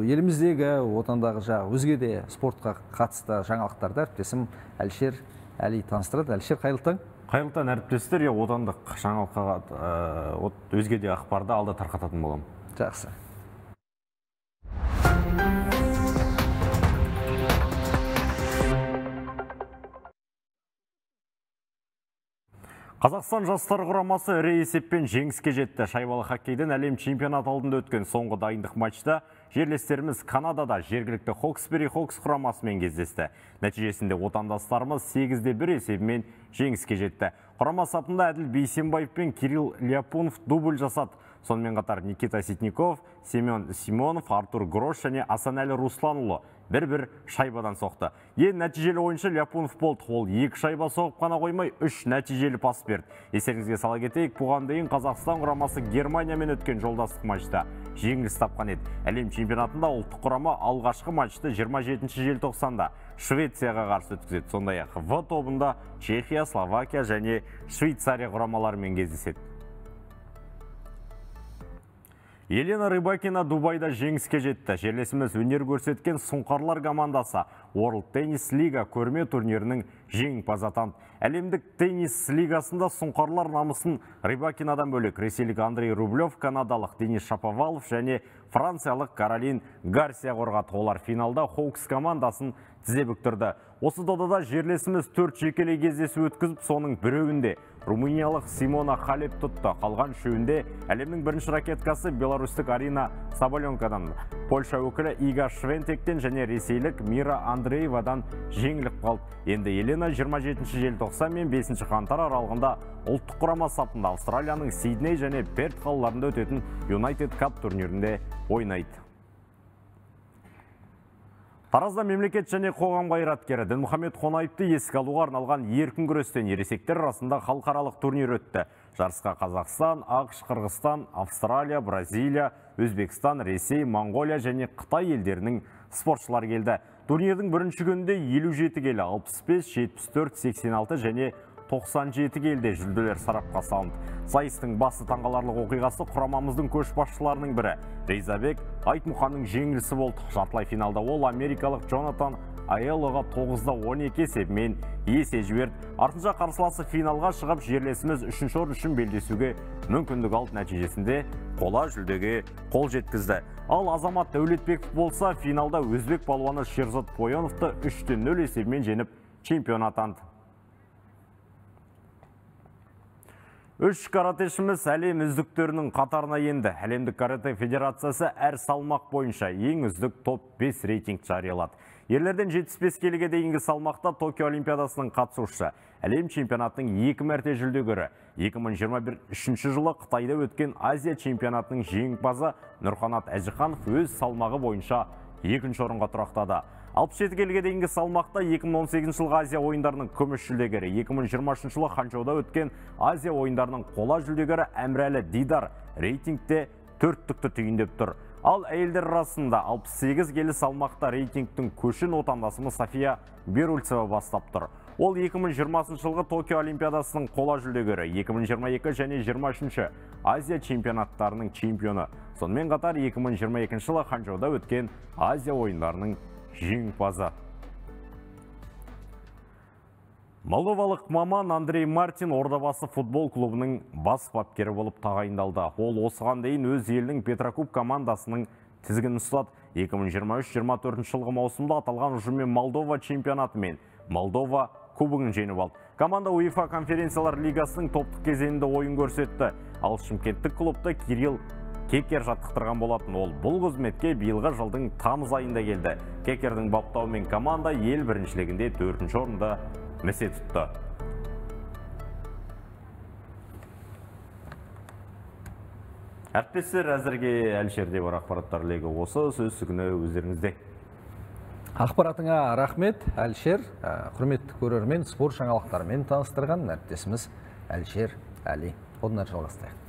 еліміздегі отандағы өзге де спортқа қатысты жаңалықтарды әріптесім Әлішер Әли таныстырады. Әлішер, қайырлы таң. Қайырлы таң әріптестер, отандық жаңалыққа өзге де ақпарды алда тарқататын боламын. Жақсы. Қазақстан жастар құрамасы ірі есеппен жеңіске жетті. Шайбалы хоккейден әлем чемпионат алдында өткен соңғы дайындық матчта жерлестеріміз Канадада жергілікті Хоксбери Хокс құрамасымен кездесті. Нәтижесінде отандастарымыз 8-1 есебімен жеңіске жетті. Құрама сапында Әділ Бейсенбаев пен Кирилл Ляпунов дубль жасады. Сонымен қатар Никита Ситников, Семен Симонов, Артур Грош және Асанәлі Русланұлы бір-бір шайбадан соқты. Ең нәтижелі ойыншы Ляпунов болды. Ол 2 шайба соғып қана қоймай 3 нәтижелі пас берді. Естеріңізге сала кетейік, бұған дейін Қазақстан құрамасы Германиямен өткен жолдастық матчта жеңіліс тапқан еді. Әлем чемпионатында ұлттық құрама алғашқы матчты 27 желтоқсанда Швецияға қарсы өткізеді. Сондай-ақ В тобында Чехия, Словакия және Швейцария құрамаларымен кездеседі. Елена Рыбакина Дубайда жеңіске жетті. Жерлесіміз өнер көрсеткен сұңқарлар командасы World Tennis Liga көрме турнирінің жеңімпазы атанды. Әлемдік теннис лигасында сұңқарлар намысын Рыбакинадан бөлек ресейлік Андрей Рублев, канадалық Денис Шаповалов және франциялық Каролин Гарсия қорғады. Олар финалда Хоукс командасын тізе бүктірді. Осы додада жерлесіміз 4 жекелей кездесу өткізіп, соның біреуінде румыниялық Симона Халеп тұтты. Қалған үшеуінде әлемнің бірінші ракеткасы беларустық Арина Соболенкадан, Польша өкілі Ига Швентектен және ресейлік Мира Андреевадан жеңіліп қалды. Енді Елена 27 желтоқсан мен 5 қаңтар аралығында ұлттық құрама сапында Австралияның Сидней және Перт қалаларында өтетін United Cup турнирінде ойнайды. Таразда мемлекет және қоғам қайраткері Дінмұхамед Қонаевты еске алуға арналған еркін күрестен ересектер арасында халықаралық турнир өтті. Жарысқа Қазақстан, ақш, Қырғызстан, Австралия, Бразилия, Өзбекстан, Ресей, Монғолия және Қытай елдерінің спортшылар келді. Турнирдің бірінші күнінде 57 келі, 65, 74, 86 және 97 келде жүлделер сарапқа салынды. Сайыстың басты таңғаларлық оқиғасы құрамамыздың көшбасшыларының бірі Ризабек Айтмұханның жеңілісі болды. Жартылай финалда ол америкалық Джонатан Айеллоға 9-12 есебімен есе жіберді. Артынша қарсыласы финалға шығып, жерлесіміз 3-ші орын үшін белдесуге мүмкіндік алды. Нәтижесінде қола жүлдеге қол жеткізді. Ал Азамат Дәулетбеков болса, финалда өзбек палуаны Шерзат Пояновты 3-0 есебімен жеңіп чемпион атанды. 3 каратешіміз әлем үздіктерінің қатарына енді. Әлемдік карате федерациясы әр салмақ бойынша ең үздік топ 5 рейтинг жариялады. Ерлерден 75 келіге дейінгі салмақта Токио Олимпиадасының қатысушысы, әлем чемпионатының 2 мәрте жүлдегері, 2023 жылы Қытайда өткен Азия чемпионатының жеңімпазы Нұрқанат Әжіханов өз салмағы бойынша 2-ші орынға тұрақтады. 67 келіге дейінгі салмақта 2018 жылғы Азия ойындарының күміс жүлдегері, 2023 жылы Ханчжоуда өткен Азия ойындарының қола жүлдегері Әмірәлі Дидар рейтингте 4-түкті түйіндеп тұр. Ал әйелдер арасында 68 келі салмақта рейтингтің көшін отандасымыз София Берульцева бастап тұр. Ол 2020 жылғы Токио Олимпиадасының қола жүлдегері, 2022 және 23 Азия чемпионаттарының чемпионы. Сонымен қатар 2022 жылы Ханчжоуда өткен Азия ойындарының жеңімпазы. Молдовалық маман Андрей Мартин Ордабасы футбол клубының бас бапкері болып тағайындалды. Ол осыған дейін өз елінің Петрокуб командасының тізгінін ұстады. 2023-24 жылғы маусымда аталған ұжыммен Молдова чемпионаты мен Молдова кубогын жеңіп алды. Команда УЕФА конференциялар лигасының топтық кезеңінде ойын көрсетті. Ал шымкенттік клубта Кирилл Кекер жаттықтырған болатын. Ол бұл қызметке биылғы жылдың тамыз айында келді. Кекердің баптауымен команда ел біріншілігінде 4-ші орында місе тұтты. Әріптестер, әзірге Әлішерде бар ақпараттар легі осы, сөз сүгіні өздеріңізде. Ақпаратыңа рахмет, Әлішер. Құрметті көрермен, спорт жаңалықтарымен таныстырған әріптесіміз Әлішер Әли. Одан әрі жалғастырайық.